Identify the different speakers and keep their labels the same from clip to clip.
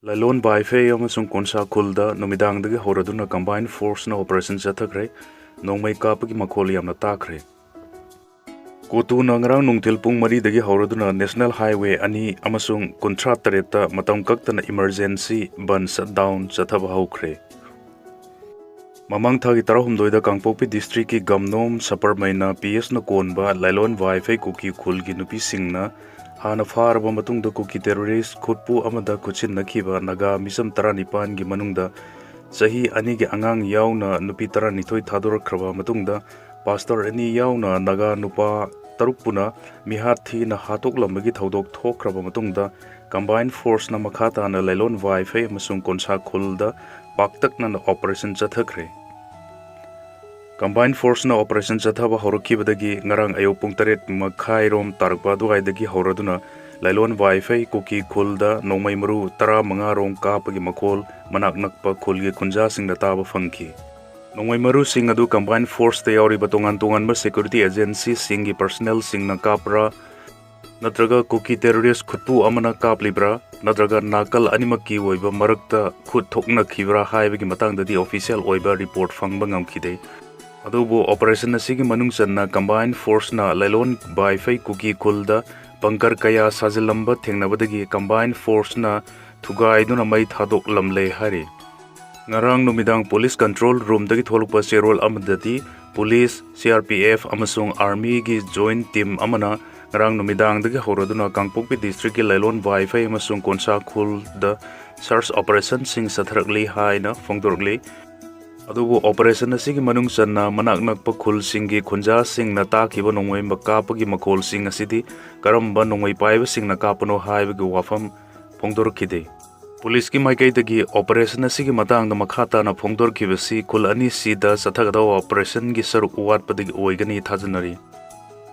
Speaker 1: Lalon Baife amasung Konsa Kulda numidangdagi horaduna combined force na operation chathakre nongmai kapagi makholi amna takre Kotu na ngarang nungtil pung mari dagi horaduna national highway ani amasung kontra tareta matam kaktana emergency ban shutdown chathaba haukre Mamang thagi tarahumdoida Kangpokpi district ki Gamnom Saparmaina PS na konba Lalon Baife kuki khulgi nupi singna Hana farba matungda kuki terrorist khutpu amada kuchin nakhiba naga misam taranipan gi manungda sahi ani gi angang yauna nupi taranithoi thadorkraba matungda pastor ani yauna naga nupa tarukpuna mihathi na hatoklambagi thodok thokraba matungda combined force na makhata na Lalon Baife amasung Konsa khulda paktakna na operation chathakre Combined force na operation chathaba horokibadagi ngarang ayo pung taret makhai rom tarakpa dugaidagi horaduna Lalon Baife kuki khulda nongmai maru tara manga rong kapagi makhol manak nakpa khulgi khunja singna taba fangki nongmai maru sing adu combined force te yauri batongan tongan ba security agency singi personnel singna kapra natraga kuki terrorist khutpu amana kaplibra natraga nakal animaki oiba marakta khut thokna khibra haibagi matangdadi official oiba report fangba ngamkhide Adubo operation asigi manung channa combined force na Lalon Baife kuki kulda pankar kaya sajilamba thengnabadagi combined force na thugaiduna mai thadok lamle hari ngarang numidang police control room dagi tholukpa serol amadati police CRPF amasung army gi joint team amana ngarang numidang dagi horoduna Kangpokpi district ki Lalon Baife amasung Konsa khulda search operation sing satharakli haina phongdorli Adubu operation asigi manung channa manak nakpa khul singi khunja sing na takiba nongmai makapagi makhol sing asidi karamba nongmai paiba sing na kapano haibagi wafam phongdorkhide police ki maikaidagi operation asigi matangda makhata na phongdorkhibasi khul ani sida sathagada operation gi saruk watpadagi oigani thajanari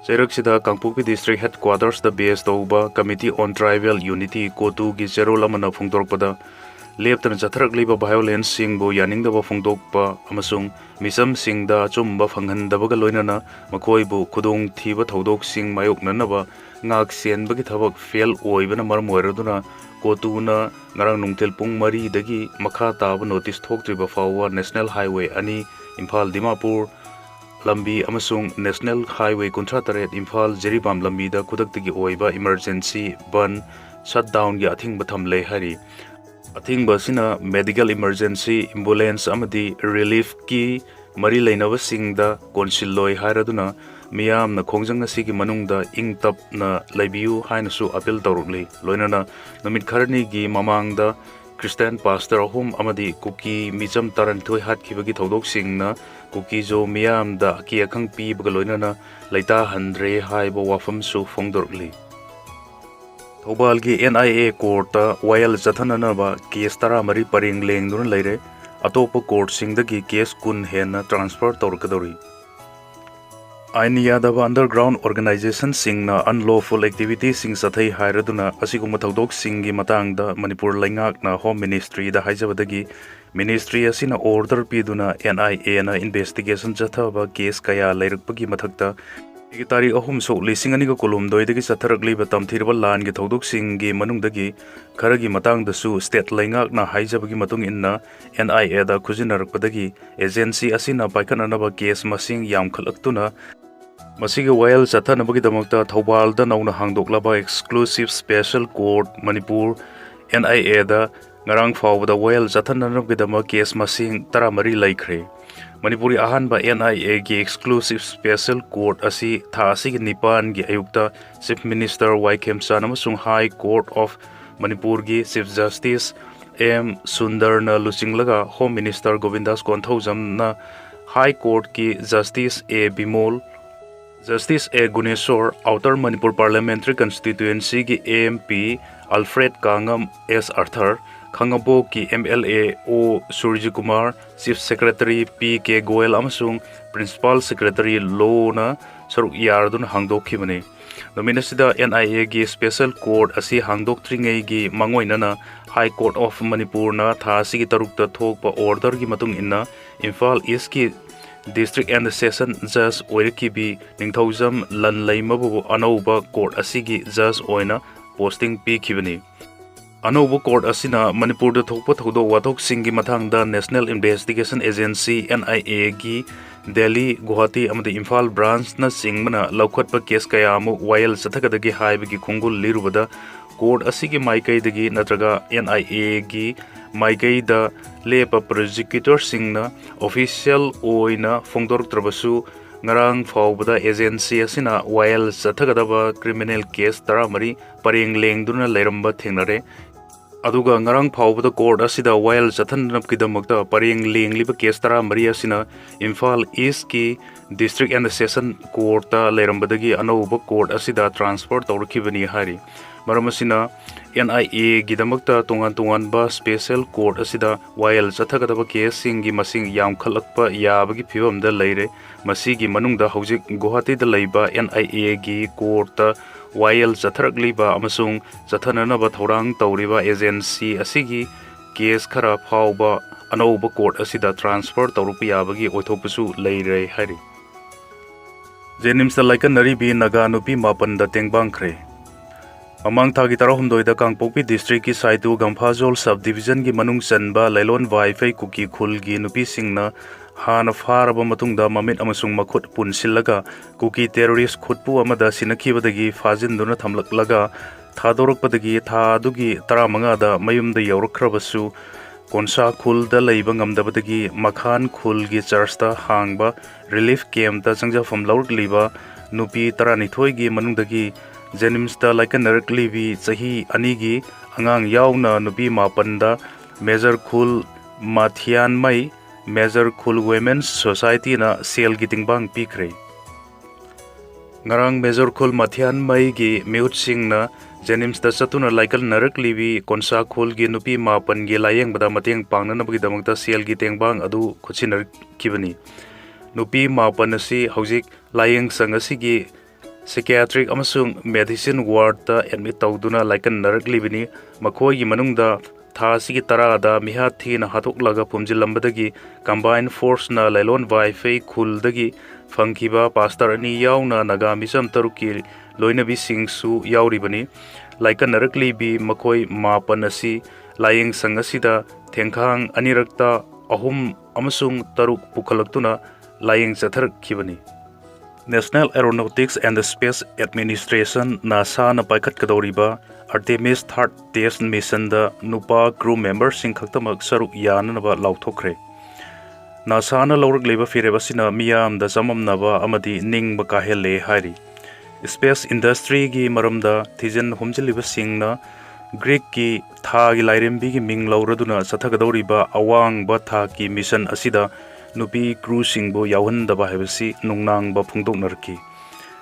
Speaker 1: Cheraksida Kangpokpi district headquarters the base tauba committee on tribal unity kotu gi cherol amana phongdorpada Leptana chatharak liba violence singbu yaningdaba phongdokpa amasung misam singda chumba phanghandabaga loinana makoibu khudong thiba thodok sing mayoknanaba ngak sienbagi thabak fail oibana maram oiraduna kotuna ngarang nungtel pung mari dagi makha taba notice thoktriba fawa national highway ani Imphal Dimapur lambi amasung national highway kontra taret Imphal Jeribam lambi da kudaktagi oiba emergency ban shutdown gi athingba thamle hari Athingba sina medical emergency ambulance amadi relief ki mari lainaba singda konsiloi hairaduna miyam na khongjang asigi manungda ingtap na laibiu hainasu appeal tawrukli loinana namit kharani gi mamangda Christian pastor home amadi kuki mijam taran thoi hatkibagi thodok singna kuki jo miyam da ki akhang pi baga loinana laita handre haibo wafam su phongdorkli Thobalgi NIA court wayal jathananaba case tara mari paring lengdun leire atopa court singdagi case kun hena transfer torkadori Ainiyadaba underground organization singna unlawful activities sing sathai hairaduna asiguma thodok singi matangda Manipur laingak na home ministry da haijabadagi ministry asina order piduna NIA na investigation jathaba case kaya leirakpagi mathakta Tari ahum so lising ani ko kolum doidagi satharakli batam thirba lan gi thodok singi manungdagi kharagi matang dasu state laingak na haijabagi matung inna NIA da khujinarakpadagi agency asina paikananaba case masing yam khalaktuna masigi wayal chathanabagi damakta Thobal da nauna hangdoklaba exclusive special court Manipur NIA da ngarang fawda wayal chathananabagi damak case masing taramari laikre Manipuri ahanba NIA gi exclusive special court asi tha asigi nipan gi ayukta Chief Minister Waikem Chan amasung High Court of Manipur gi Chief Justice M Sundar na lusinglaga Home Minister Govindas Konthaujam na High Court ki Justice A Bimol Justice A Guneshwar Outer Manipur Parliamentary Constituency gi AMP Alfred Kangam S Arthur Khangabo ki MLA O Surji Kumar Chief Secretary P.K. Goel amasung Principal Secretary Law na saruk yardun hangdok khibani nominasida NIA gi Special Court asi hangdok tringai gi mangoinana High Court of Manipur na tha sigi tarukta thokpa order gi matung inna Imphal East ki District and Session Judge oirkibi ningthaujam lan laimabu anauba court asigi judge oina posting pi khibani अनोब court असिना मणिपुर द थोप थोदो वाथोक सिंगी मथांगदा national investigation agency NIA की दिल्ली गुवाहाटी अमदि इम्फाल ब्रांच न सिंगमना लौखटप केस कया अमु वायल सथगदगी हाइबगी खुंगुल लिरुबदा कोर्ट असिगी माइकैदगी नत्रगा NIA की माइकैदा लेप प्रोसिक्यूटर सिंगना ऑफिशियल ओइना फोंदोरत्रबसु ngarang faubada agency asina while sathagada criminal case taramari pareng lengduna leramba thengnare aduga ngarang faubada court asida while sathanap kidamakta pareng lengliba case taramari asina Imphal East ki district and session court ta lerambadagi anauba court asida transfer tawrkhibani hari maramasina NIA gidamakta tongan ba special court asida while sathagadaba case singi masing yam khalakpa yabagi phibam da leire masigi manungda hojik Guwahati da leiba NIA gi court ta while satharakliba amasung sathananaba thorang tawriba agency asigi case khara phauba anauba court asida transfer tawrupi yabagi oithokpusu leire hari Jenims da laikan nari bi naga nupi mapan da tengbang khre Amang thagi tarahumdoida Kangpokpi district ki saitu Gamphazol subdivision ki manung chanba Lailon Wi-Fi kuki khul gi nupi singna hana faraba matungda mamit amasung makhut punsillaga kuki terrorist khutpu amada sinakhibadagi fajinduna thamlaklaga thadorokpadagi thadugi 15 da mayumda yaurakhrabasu konsa khul da leiba ngamdabadagi makhan khul gi church ta hangba relief camp ta changjafam laurkliba nupi 12 gi manungdagi Jenims da laikan naraklibi chahi anigi angang yauna nupi mapanda Major Khul Mathian mai Major Khul Women's Society na sel gitingbang pikre ngarang Major Khul Mathian mai gi meut sing na Jenims da satuna laikal naraklibi konsa khul gi nupi mapan gi layeng bada mateng pangna nabagi damangta sel gitingbang adu khuchinar kibani nupi mapan asi hojik layeng sangasi gi psychiatric amasung medicine ward ta admit tawduna laikan naraklibini makhoi manungda tha sigi tarada miha thina hatoklaga pumjilambadagi combined force na Lailon Wi-Fi khuldagi phangkiba pastor ani yauna naga misam taruki loinabi singsu yauribani laikan naraklibi makhoi mapanasi layeng sangasida thengkhang anirakta ahum amasung taruk pukhalaktuna layeng chatharkibani National Aeronautics and Space Administration NASA na paikat kadoriba Artemis third test mission da nupa crew members sing khaktamak saruk yananaba lauthokre NASA na lawrakleba firebasina miyam da jamamnaba amadi ningba kahele hari space industry gi maramda thijen humjiliba singna Greek ki tha gi lairembi gi ming lawraduna sathagadoriba awang ba tha ki mission asida nupi crew singbo yawhandaba hebasi nungnang ba phungdoknarki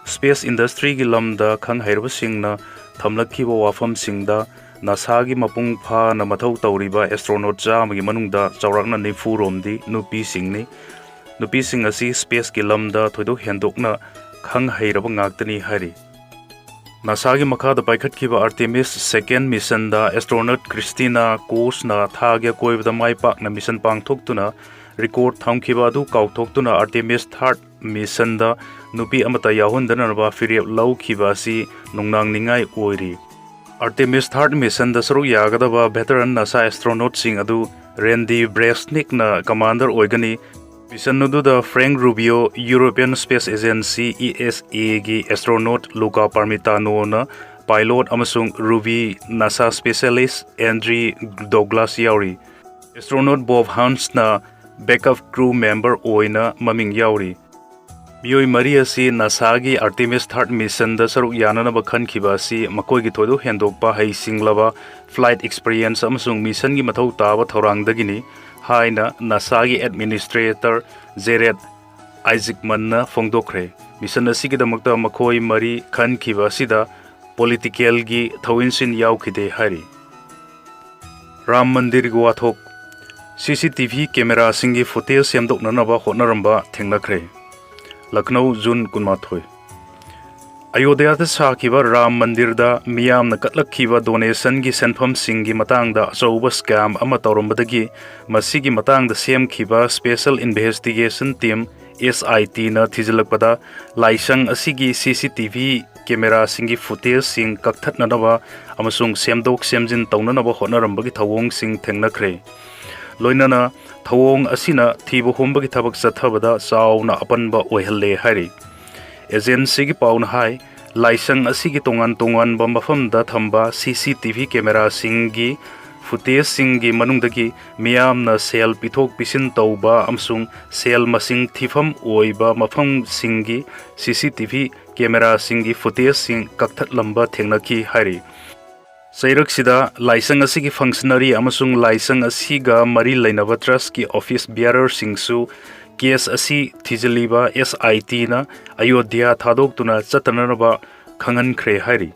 Speaker 1: space industry gi lamda khang hairba singna thamlakhiba wafam singda NASA gi mapung pha na mathau tawriba astronaut jamagi manungda chawrakna nifu romdi nupi sing asi space gi lamda thoidok hendokna khang hairaba ngaktani hari NASA gi makha da paikhatkiba Artemis second mission da astronaut Christina Koch na thagya koibda maipak na mission pangthoktuna record thamkiba du kauthokuna Artemis third mission da nupi amata yahundana ba firiep laukhiba si nungnang ningai oiri Artemis third mission da saru yagada ba veteran NASA astronaut sing adu Randy Bresnik na commander oigani mission nudu da Frank Rubio European Space Agency ESA gi astronaut Luca Parmitano na pilot amasung Ruby NASA specialist Andrew Douglas yauri astronaut Bob Hans na backup crew member oina maming yauri Mioi Maria si NASA gi Artemis third mission da saruk yanana ba khan khiba si makoi gi thodu hendokpa hai singlaba flight experience amasung mission gi mathau taba thorang dagini haina NASA gi administrator Jared Isaacman na phongdokre mission asigi damakta makoi mari khan khiba sida political gi thawinsin yaukhide hari Ram Mandir gi wathok CCTV camera singi footage semdok nanaba hotnaramba thengnakre Lucknow June 18 Ayodhya da sakiba Ram Mandir da miyam na katlakhiba donation gi senpham singi matang da achouba scam ama tawrambadagi masigi matang da semkhiba special investigation team SIT na thijilakpada laisang asigi CCTV camera singi footage sing kakthatnanaba amasung semdok semjin taunanaba hotnarambagi thawong sing thengnakre loinana thawong asina thibu hombagi thabak chathabada chauna apanba oihalle hari agency gi pauna hai laisang asigi tongan tongan ba mafamda thamba CCTV camera singi footage singi manungdagi miyamna sel pithok pisin tauba amsung sel masing thifam oiba mafam singi CCTV camera singi footage sing kakthat lamba thengnaki hari Sairak sida laisang asigi functionary amasung laisang asiga mari lainaba trust ki office bearer singsu case asi thijaliba SIT na Ayodhya thadok tuna chatananaba khangan khre hari